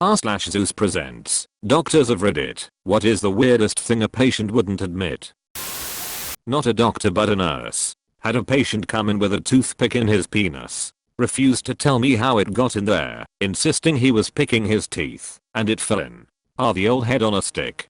r/Zeus presents Doctors of Reddit. What is the weirdest thing a patient wouldn't admit? Not a doctor but a nurse. Had a patient come in with a toothpick in his penis. Refused to tell me how it got in there, insisting he was picking his teeth, and it fell in. The old head on a stick.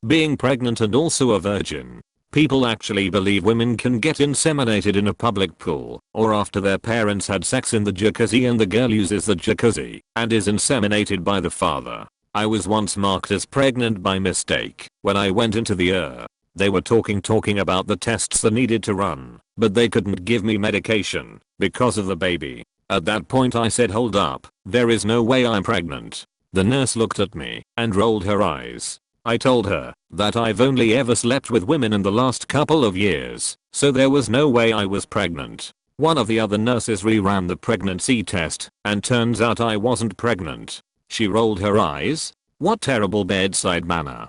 Being pregnant and also a virgin. People actually believe women can get inseminated in a public pool, or after their parents had sex in the jacuzzi and the girl uses the jacuzzi, and is inseminated by the father. I was once marked as pregnant by mistake. When I went into the they were talking about the tests they needed to run, but they couldn't give me medication, because of the baby. At that point I said, hold up, there is no way I'm pregnant. The nurse looked at me, and rolled her eyes. I told her that I've only ever slept with women in the last couple of years, so there was no way I was pregnant. One of the other nurses reran the pregnancy test, and turns out I wasn't pregnant. She rolled her eyes. What terrible bedside manner.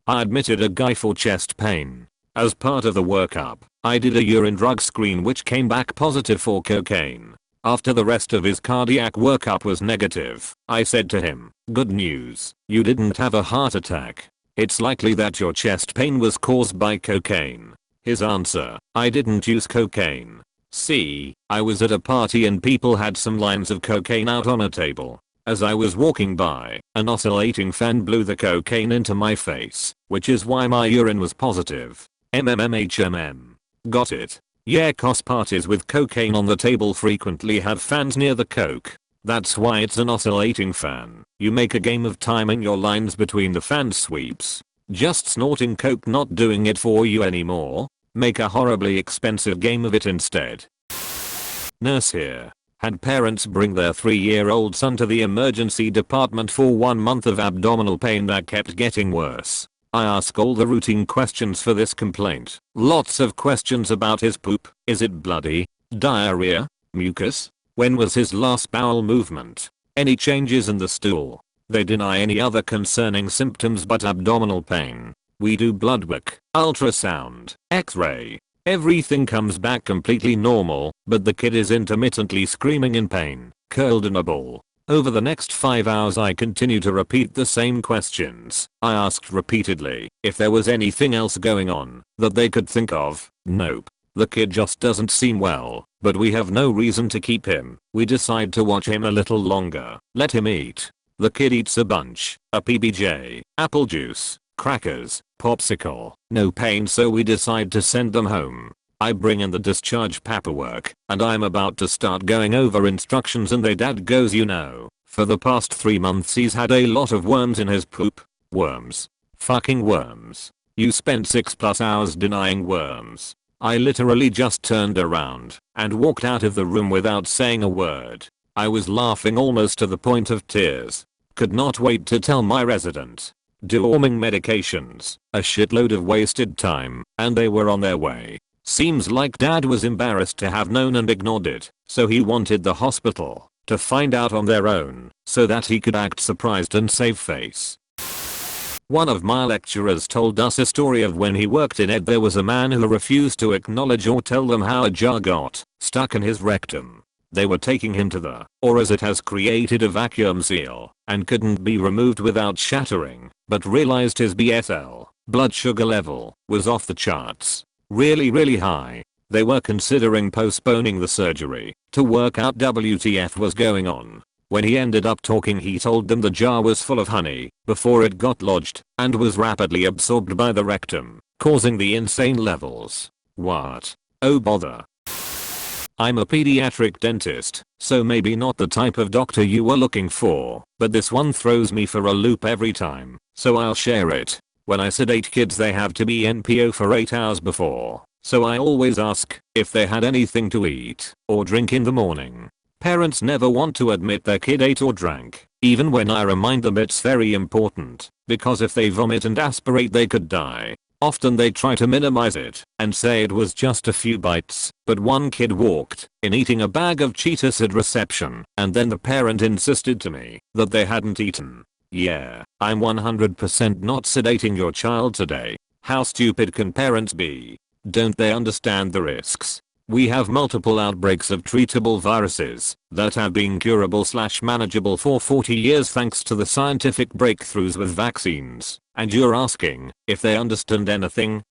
I admitted a guy for chest pain. As part of the workup, I did a urine drug screen which came back positive for cocaine. After the rest of his cardiac workup was negative, I said to him, good news, you didn't have a heart attack. It's likely that your chest pain was caused by cocaine. His answer, I didn't use cocaine. See, I was at a party and people had some lines of cocaine out on a table. As I was walking by, an oscillating fan blew the cocaine into my face, which is why my urine was positive. MMMHMM. Got it. Yeah, cause parties with cocaine on the table frequently have fans near the coke. That's why it's an oscillating fan. You make a game of timing your lines between the fan sweeps. Just snorting coke not doing it for you anymore. Make a horribly expensive game of it instead. Nurse here. Had parents bring their 3-year-old son to the emergency department for 1 month of abdominal pain that kept getting worse. I ask all the routine questions for this complaint. Lots of questions about his poop. Is it bloody? Diarrhea? Mucus? When was his last bowel movement? Any changes in the stool? They deny any other concerning symptoms but abdominal pain. We do blood work, ultrasound, x-ray. Everything comes back completely normal, but the kid is intermittently screaming in pain, curled in a ball. Over the next 5 hours I continue to repeat the same questions. I asked repeatedly if there was anything else going on that they could think of. Nope. The kid just doesn't seem well, but we have no reason to keep him. We decide to watch him a little longer. Let him eat. The kid eats a bunch, a PBJ, apple juice, crackers, popsicle. No pain, so we decide to send them home. I bring in the discharge paperwork, and I'm about to start going over instructions and their dad goes, you know, for the past 3 months he's had a lot of worms in his poop. Worms. Fucking worms. You spent 6+ hours denying worms. I literally just turned around and walked out of the room without saying a word. I was laughing almost to the point of tears. Could not wait to tell my resident. Deworming medications, a shitload of wasted time, and they were on their way. Seems like dad was embarrassed to have known and ignored it, so he wanted the hospital to find out on their own so that he could act surprised and save face. One of my lecturers told us a story of when he worked in ed. There was a man who refused to acknowledge or tell them how a jar got stuck in his rectum. They were taking him to the, or as it has created a vacuum seal, and couldn't be removed without shattering, but realized his BSL, blood sugar level, was off the charts. Really high. They were considering postponing the surgery to work out WTF was going on. When he ended up talking, he told them the jar was full of honey before it got lodged and was rapidly absorbed by the rectum, causing the insane levels. What? Oh bother. I'm a pediatric dentist, so maybe not the type of doctor you were looking for, but this one throws me for a loop every time, so I'll share it. When I sedate kids they have to be NPO for 8 hours before, so I always ask if they had anything to eat or drink in the morning. Parents never want to admit their kid ate or drank, even when I remind them it's very important, because if they vomit and aspirate they could die. Often they try to minimize it and say it was just a few bites, but one kid walked in eating a bag of Cheetos at reception, and then the parent insisted to me that they hadn't eaten. Yeah, I'm 100% not sedating your child today. How stupid can parents be? Don't they understand the risks? We have multiple outbreaks of treatable viruses that have been curable/manageable for 40 years thanks to the scientific breakthroughs with vaccines. And you're asking if they understand anything?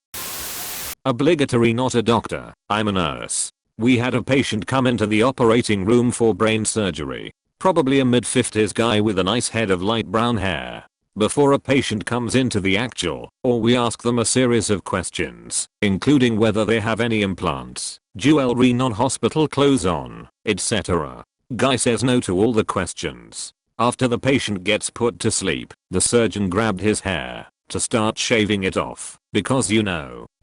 Obligatory, not a doctor, I'm a nurse. We had a patient come into the operating room for brain surgery. Probably a mid-50s guy with a nice head of light brown hair. Before a patient comes into the actual, or we ask them a series of questions, including whether they have any implants, jewelry, non-hospital clothes on, etc. Guy says no to all the questions. After the patient gets put to sleep, the surgeon grabbed his hair to start shaving it off, because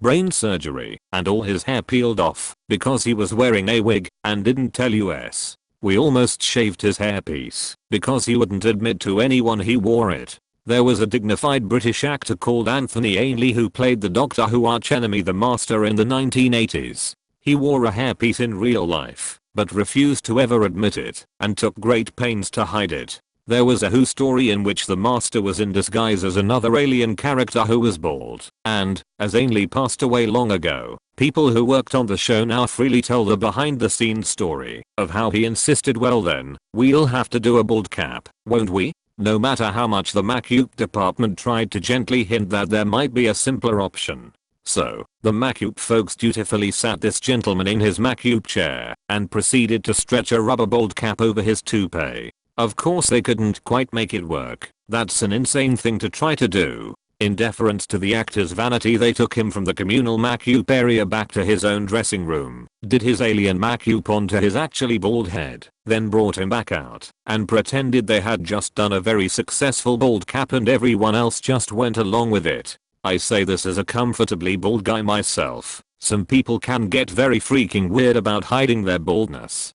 brain surgery, and all his hair peeled off, because he was wearing a wig, and didn't tell us. We almost shaved his hairpiece, because he wouldn't admit to anyone he wore it. There was a dignified British actor called Anthony Ainley who played the Doctor Who archenemy the Master in the 1980s. He wore a hairpiece in real life, but refused to ever admit it, and took great pains to hide it. There was a Who story in which the Master was in disguise as another alien character who was bald, and, as Ainley passed away long ago, people who worked on the show now freely tell the behind-the-scenes story of how he insisted, well then, we'll have to do a bald cap, won't we? No matter how much the Macupe department tried to gently hint that there might be a simpler option. So, the Macupe folks dutifully sat this gentleman in his Macupe chair and proceeded to stretch a rubber bald cap over his toupee. Of course they couldn't quite make it work. That's an insane thing to try to do. In deference to the actor's vanity, they took him from the communal Macupe area back to his own dressing room, did his alien Macupe onto his actually bald head, then brought him back out, and pretended they had just done a very successful bald cap and everyone else just went along with it. I say this as a comfortably bald guy myself. Some people can get very freaking weird about hiding their baldness.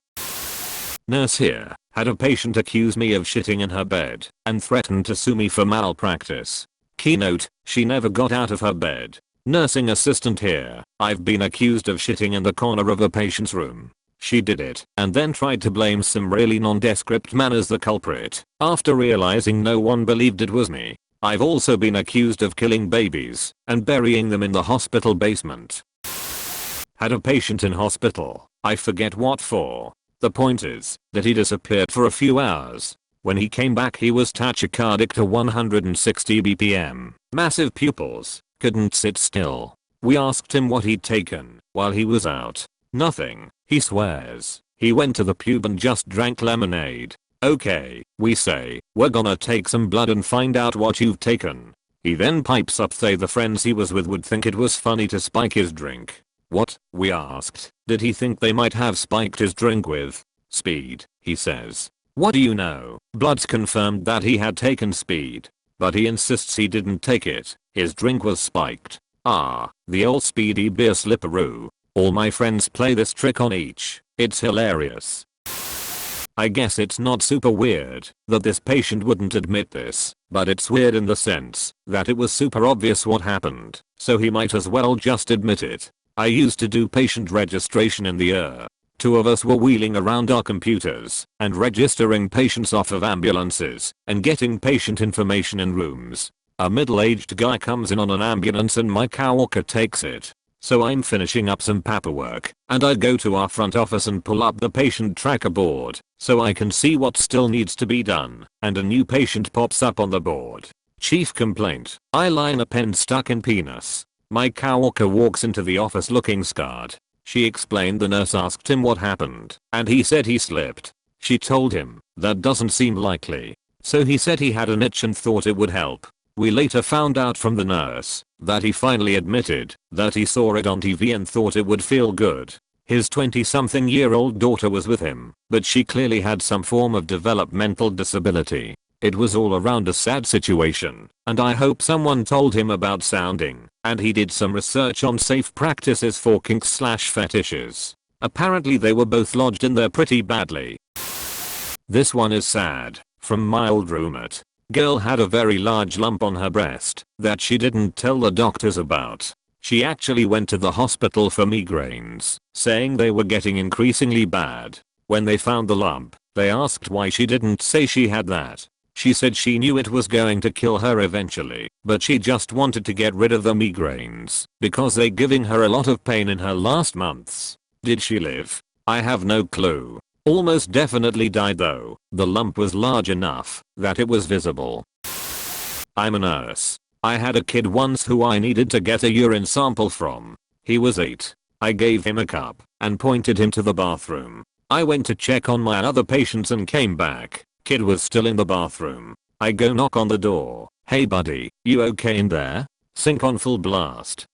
Nurse here had a patient accuse me of shitting in her bed and threatened to sue me for malpractice. Keynote, she never got out of her bed. Nursing assistant here, I've been accused of shitting in the corner of a patient's room. She did it and then tried to blame some really nondescript man as the culprit after realizing no one believed it was me. I've also been accused of killing babies and burying them in the hospital basement. Had a patient in hospital, I forget what for. The point is that he disappeared for a few hours. When he came back he was tachycardic to 160 BPM, massive pupils, couldn't sit still. We asked him what he'd taken while he was out. Nothing, he swears. He went to the pub and just drank lemonade. Okay, we say, we're gonna take some blood and find out what you've taken. He then pipes up the friends he was with would think it was funny to spike his drink. What? We asked. Did he think they might have spiked his drink with speed? He says. What do you know? Bloods confirmed that he had taken speed, but he insists he didn't take it. His drink was spiked. Ah, the old speedy beer slipperoo. All my friends play this trick on each. It's hilarious. I guess it's not super weird that this patient wouldn't admit this, but it's weird in the sense that it was super obvious what happened, so he might as well just admit it. I used to do patient registration in the ER. Two of us were wheeling around our computers and registering patients off of ambulances and getting patient information in rooms. A middle-aged guy comes in on an ambulance and my coworker takes it. So I'm finishing up some paperwork and I go to our front office and pull up the patient tracker board so I can see what still needs to be done, and a new patient pops up on the board. Chief complaint, eyeliner pen stuck in penis. My coworker walks into the office looking scarred. She explained the nurse asked him what happened, and he said he slipped. She told him, that doesn't seem likely. So he said he had an itch and thought it would help. We later found out from the nurse that he finally admitted that he saw it on TV and thought it would feel good. His 20-something-year-old daughter was with him, but she clearly had some form of developmental disability. It was all around a sad situation, and I hope someone told him about sounding, and he did some research on safe practices for kinks/fetishes. Apparently they were both lodged in there pretty badly. This one is sad. From my old roommate. Girl had a very large lump on her breast that she didn't tell the doctors about. She actually went to the hospital for migraines, saying they were getting increasingly bad. When they found the lump, they asked why she didn't say she had that. She said she knew it was going to kill her eventually, but she just wanted to get rid of the migraines because they're giving her a lot of pain in her last months. Did she live? I have no clue. Almost definitely died though. The lump was large enough that it was visible. I'm a nurse. I had a kid once who I needed to get a urine sample from. He was 8. I gave him a cup and pointed him to the bathroom. I went to check on my other patients and came back. Kid was still in the bathroom. I go knock on the door. Hey buddy, you okay in there? Sink on full blast.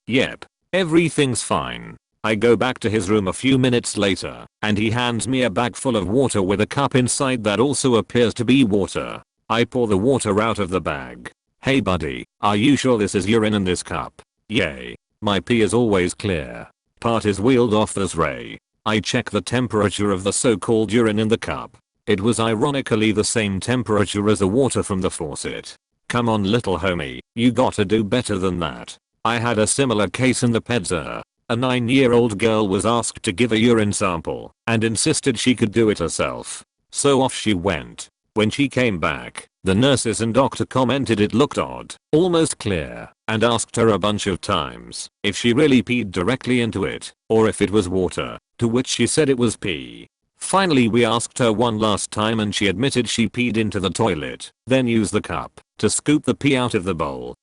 Yep. Everything's fine. I go back to his room a few minutes later and he hands me a bag full of water with a cup inside that also appears to be water. I pour the water out of the bag. Hey buddy, are you sure this is urine in this cup? Yay. My pee is always clear. Part is wheeled off as Ray. I check the temperature of the so-called urine in the cup. It was ironically the same temperature as the water from the faucet. Come on little homie, you gotta do better than that. I had a similar case in the peds. A 9-year-old girl was asked to give a urine sample and insisted she could do it herself. So off she went. When she came back, the nurses and doctor commented it looked odd, almost clear, and asked her a bunch of times if she really peed directly into it or if it was water, to which she said it was pee. Finally we asked her one last time and she admitted she peed into the toilet, then used the cup to scoop the pee out of the bowl.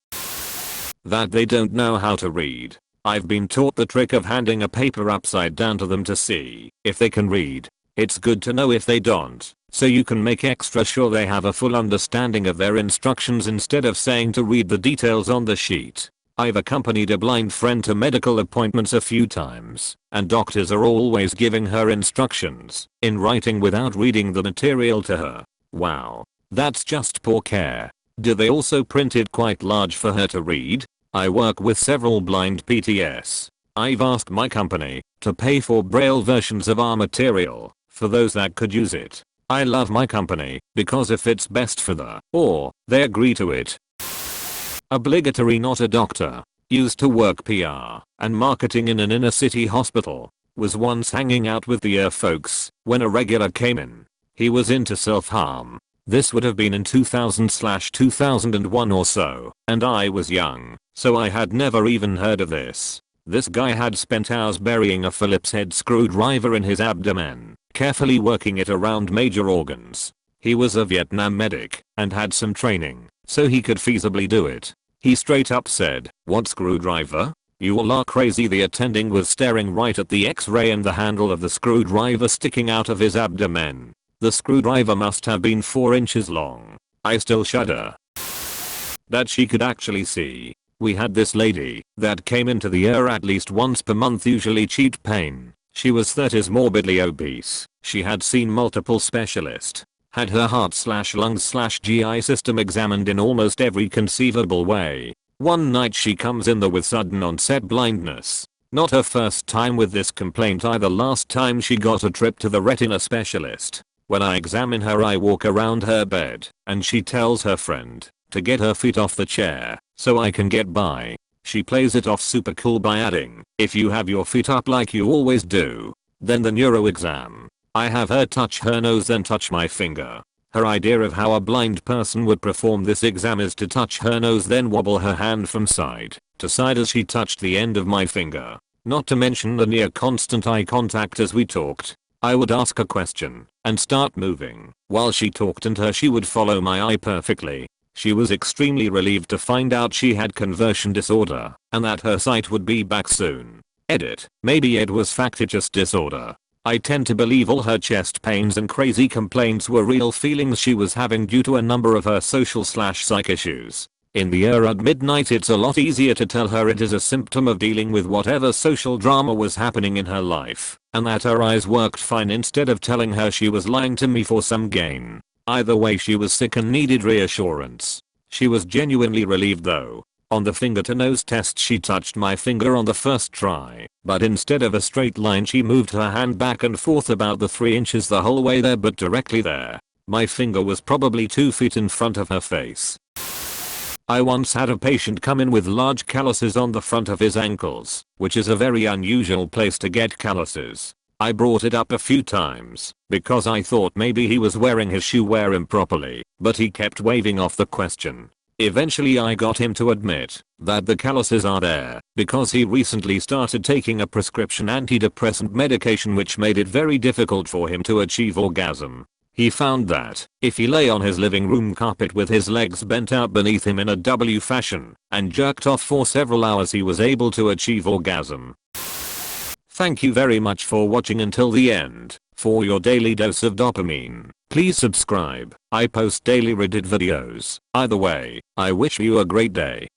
That they don't know how to read. I've been taught the trick of handing a paper upside down to them to see if they can read. It's good to know if they don't, so you can make extra sure they have a full understanding of their instructions instead of saying to read the details on the sheet. I've accompanied a blind friend to medical appointments a few times, and doctors are always giving her instructions in writing without reading the material to her. Wow. That's just poor care. Do they also print it quite large for her to read? I work with several blind PTS. I've asked my company to pay for braille versions of our material for those that could use it. I love my company because if it's best for they agree to it. Obligatory not a doctor. Used to work PR and marketing in an inner city hospital. Was once hanging out with the folks when a regular came in. He was into self-harm. This would have been in 2000/2001 or so, and I was young, so I had never even heard of this. This guy had spent hours burying a Phillips head screwdriver in his abdomen, carefully working it around major organs. He was a Vietnam medic and had some training, so he could feasibly do it. He straight up said, "What screwdriver? You all are crazy." The attending was staring right at the x-ray and the handle of the screwdriver sticking out of his abdomen. The screwdriver must have been 4 inches long. I still shudder that she could actually see. We had this lady that came into the ER at least once per month, usually cheek pain. She was 30s, morbidly obese. She had seen multiple specialists. Had her heart/lungs/GI system examined in almost every conceivable way. One night she comes in there with sudden onset blindness. Not her first time with this complaint either. Last time she got a trip to the retina specialist. When I examine her I walk around her bed and she tells her friend to get her feet off the chair so I can get by. She plays it off super cool by adding, "If you have your feet up like you always do." Then the neuro exam. I have her touch her nose then touch my finger. Her idea of how a blind person would perform this exam is to touch her nose then wobble her hand from side to side as she touched the end of my finger. Not to mention the near constant eye contact as we talked. I would ask a question and start moving while she talked and she would follow my eye perfectly. She was extremely relieved to find out she had conversion disorder and that her sight would be back soon. Edit. Maybe it was factitious disorder. I tend to believe all her chest pains and crazy complaints were real feelings she was having due to a number of her social/psych issues. In the ER at midnight it's a lot easier to tell her it is a symptom of dealing with whatever social drama was happening in her life, and that her eyes worked fine instead of telling her she was lying to me for some gain. Either way she was sick and needed reassurance. She was genuinely relieved though. On the finger to nose test she touched my finger on the first try, but instead of a straight line she moved her hand back and forth about the 3 inches the whole way there, but directly there. My finger was probably 2 feet in front of her face. I once had a patient come in with large calluses on the front of his ankles, which is a very unusual place to get calluses. I brought it up a few times because I thought maybe he was wearing his shoe wear improperly, but he kept waving off the question. Eventually I got him to admit that the calluses are there because he recently started taking a prescription antidepressant medication which made it very difficult for him to achieve orgasm. He found that if he lay on his living room carpet with his legs bent out beneath him in a W fashion and jerked off for several hours, he was able to achieve orgasm. Thank you very much for watching until the end. For your daily dose of dopamine, please subscribe. I post daily Reddit videos. Either way, I wish you a great day.